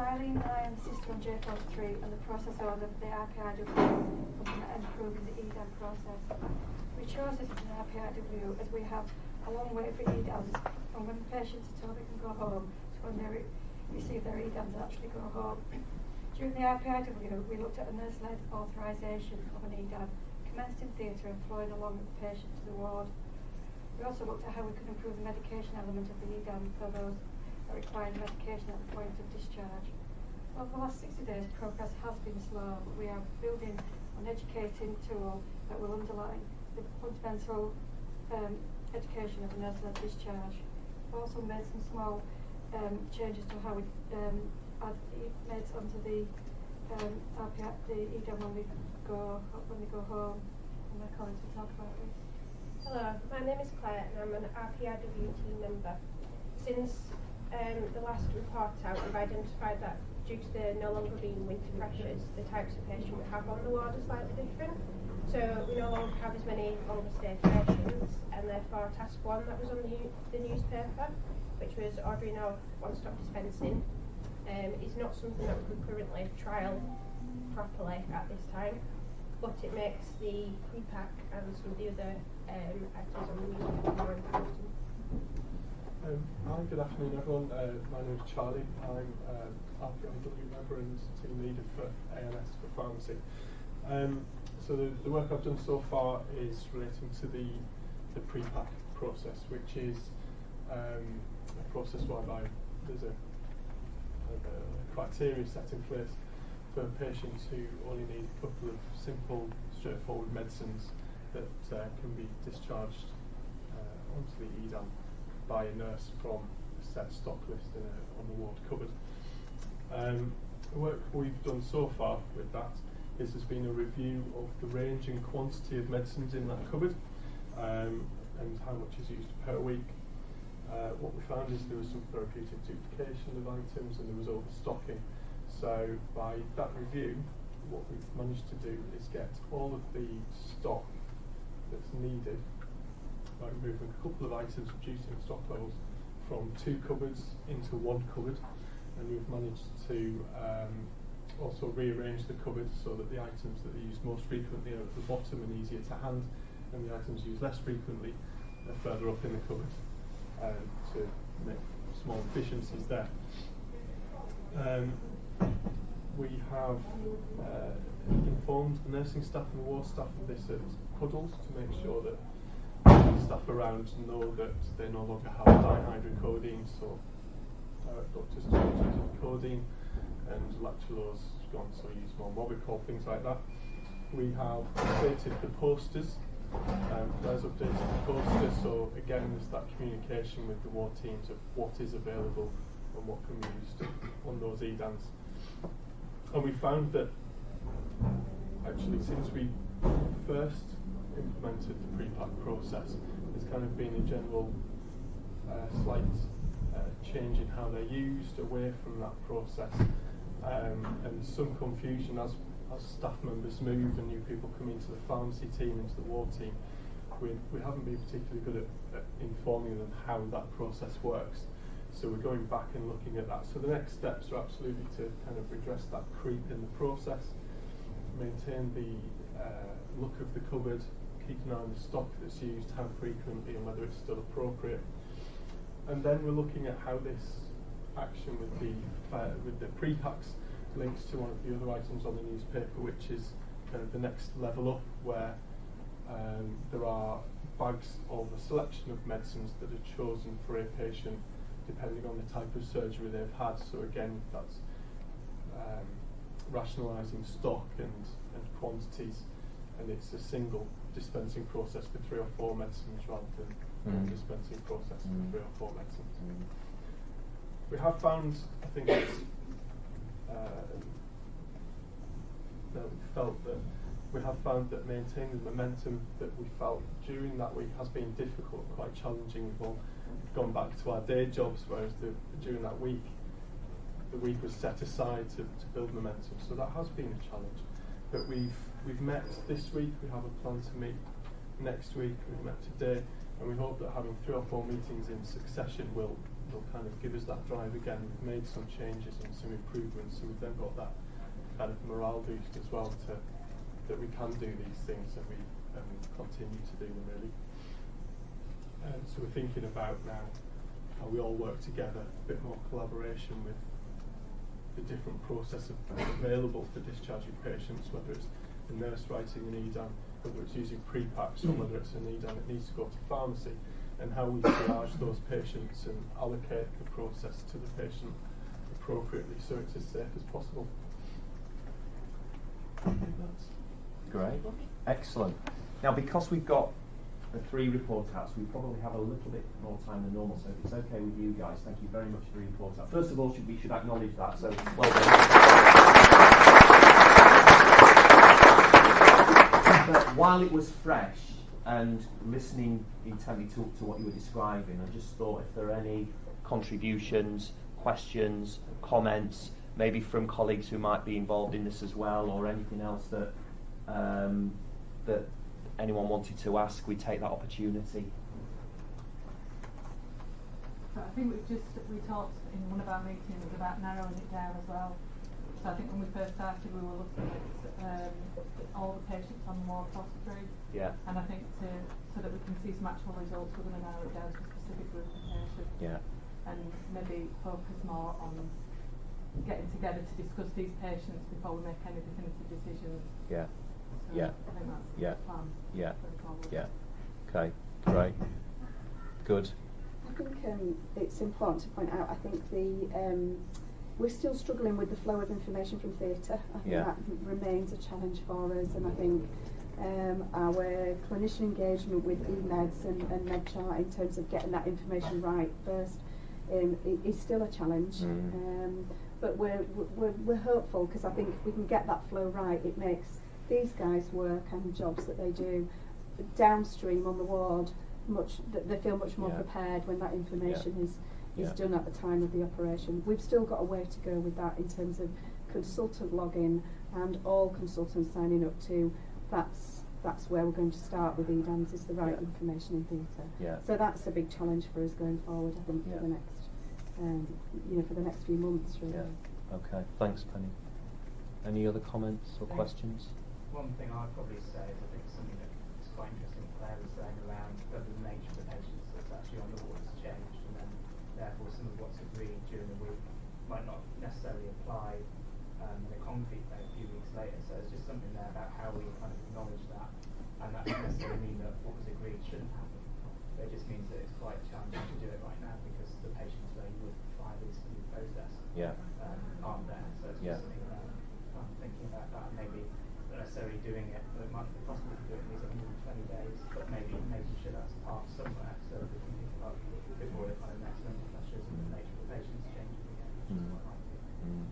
Eileen and I am the sister on J43 and the process owner of the RPIW and improving the eDan process. We chose this as an RPIW as we have a long way for eDans from when patients are told they can go home to when they receive their eDans and actually go home. During the RPIW, we looked at a nurse-led authorisation of an eDan, commenced in theatre and flowing along with the patient to the ward. We also looked at how we could improve the medication element of the eDan for those that require medication at the point of discharge. Over the last 60 days, progress has been slow, but we are building an educating tool that will underline the fundamental education of a nurse-led discharge. We've also made some small changes to how we add meds onto the eDan when they go home. And my colleagues will talk about this. Hello, my name is Claire and I'm an RPIW team member. Since the last report out, we've identified that due to there no longer being winter pressures, the types of patient we have on the ward are slightly different. So we no longer have as many longer stay patients, and therefore task one that was on the newspaper, which was ordering out one-stop dispensing, is not something that we could currently trial properly at this time, but it makes the pre-pack and some of the other items on the newspaper more important. Hi, good afternoon everyone. My name is Charlie. I'm RPIW member and team leader for AMS for pharmacy. So the work I've done so far is relating to the pre-pack process, which is a process whereby there's a criteria set in place for patients who only need a couple of simple, straightforward medicines that can be discharged onto the eDan by a nurse from a set stock list on the ward cupboard. The work we've done so far with that is there's been a review of the range and quantity of medicines in that cupboard and how much is used per week. What we found is there was some therapeutic duplication of items and there was overstocking. So by that review, what we've managed to do is get all of the stock that's needed by removing a couple of items, reducing stock levels from 2 cupboards into 1 cupboard, and we've managed to also rearrange the cupboard so that the items that are used most frequently are at the bottom and easier to hand, and the items used less frequently are further up in the cupboard to make small efficiencies there. We have informed the nursing staff and the ward staff of this at huddles to make sure that staff around know that they no longer have dihydrocodeine, so doctors don't use codeine, and lactulose gone, so use more Mobicol, things like that. We have updated the posters. There's updated the posters, so again there's that communication with the ward teams of what is available and what can be used on those eDans. And we found that actually since we first implemented the pre-pack process, there's kind of been a general slight change in how they're used away from that process, and some confusion as staff members move and new people come into the pharmacy team, into the ward team. We haven't been particularly good at informing them how that process works. So we're going back and looking at that. So the next steps are absolutely to kind of redress that creep in the process, maintain the look of the cupboard, keep an eye on the stock that's used, how frequently and whether it's still appropriate. And then we're looking at how this action with the pre-packs links to one of the other items on the newspaper, which is kind of the next level up, where there are bags of a selection of medicines that are chosen for a patient depending on the type of surgery they've had. So again, that's rationalising stock and quantities, and it's a single dispensing process for 3 or 4 medicines rather than a dispensing process for 3 or 4 medicines. We have found, I think it's that we felt that we have found that maintaining the momentum that we felt during that week has been difficult, quite challenging. We've all gone back to our day jobs, whereas during that week, the week was set aside to build momentum. So that has been a challenge. But we've met this week. We have a plan to meet next week. We've met today, and we hope that having 3 or 4 meetings in succession will will kind of give us that drive again. We've made some changes and some improvements, so we've then got that kind of morale boost as well that we can do these things and we continue to do them really. So we're thinking about now how we all work together, a bit more collaboration with the different processes available for discharging patients, whether it's the nurse writing an eDan, whether it's using pre-packs, or whether it's an eDan that needs to go to pharmacy, and how we triage those patients and allocate the process to the patient appropriately so it's as safe as possible. Great, excellent. Now, because we've got the 3 report outs, we probably have a little bit more time than normal, so if it's okay with you guys, thank you very much for the report out. First of all, we should acknowledge that, so well done. But while it was fresh and listening intently to what you were describing, I just thought if there are any contributions, questions, comments, maybe from colleagues who might be involved in this as well, or anything else that that anyone wanted to ask, we take that opportunity. So I think we talked in one of our meetings about narrowing it down as well. So I think when we first started, we were looking at all the patients on more category. Yeah. And I think so that we can see some actual results, we're going to narrow it down to a specific group of patients. Yeah. And maybe focus more on getting together to discuss these patients before we make any definitive decisions. Yeah. So Yeah. I think that's Yeah. the plan. Yeah. Going forward. Yeah. Okay. Great. Good. I think it's important to point out, I think we're still struggling with the flow of information from theatre. I think that remains a challenge for us, and I think our clinician engagement with eMeds and MedChart in terms of getting that information right first is still a challenge. But we're hopeful, because I think if we can get that flow right, it makes these guys' work and jobs that they do downstream on the ward they feel much more prepared when that information is done at the time of the operation. We've still got a way to go with that in terms of consultant login and all consultants signing up to that's where we're going to start with eDans, is the right information in theatre. Yeah. So that's a big challenge for us going forward, I think, for the next for the next few months really. Yeah. Okay. Thanks, Penny. Any other comments or questions? One thing I'd probably say is I think something that's quite interesting Claire was saying around whether the nature of the patients that's actually on the ward has changed, and then therefore some of what's agreed during the week might not necessarily apply in a concrete way a few weeks later. So it's just something there about how we kind of acknowledge that, and that doesn't necessarily mean that what was agreed shouldn't happen. But it just means that it's quite challenging to do it right now because the patients where you would apply this new process aren't there. So it's just something about thinking about that, and maybe not necessarily doing it, but it might be possible to do it in these 120 days, but maybe making sure that's part somewhere so that we can think about a bit more of the kind of next number pressures and the nature of the patients changing again.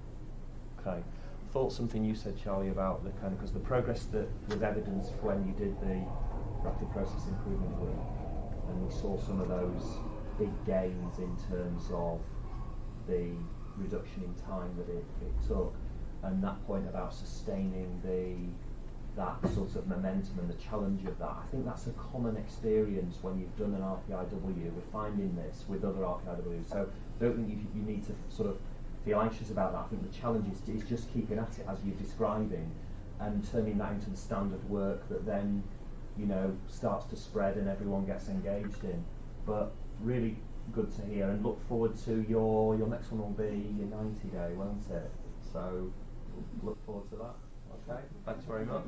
Okay. Thought something you said, Charlie, about the kind of, because the progress that was evidenced when you did the rapid process improvement week, and we saw some of those big gains in terms of the reduction in time that it took, and that point about sustaining that sort of momentum and the challenge of that. I think that's a common experience when you've done an RPIW. We're finding this with other RPIWs, so I don't think you need to sort of feel anxious about that. I think the challenge is just keeping at it as you're describing, and turning that into the standard work that then starts to spread and everyone gets engaged in. But really good to hear, and look forward to your next one will be your 90-day, won't it? So look forward to that. Okay, thanks very much.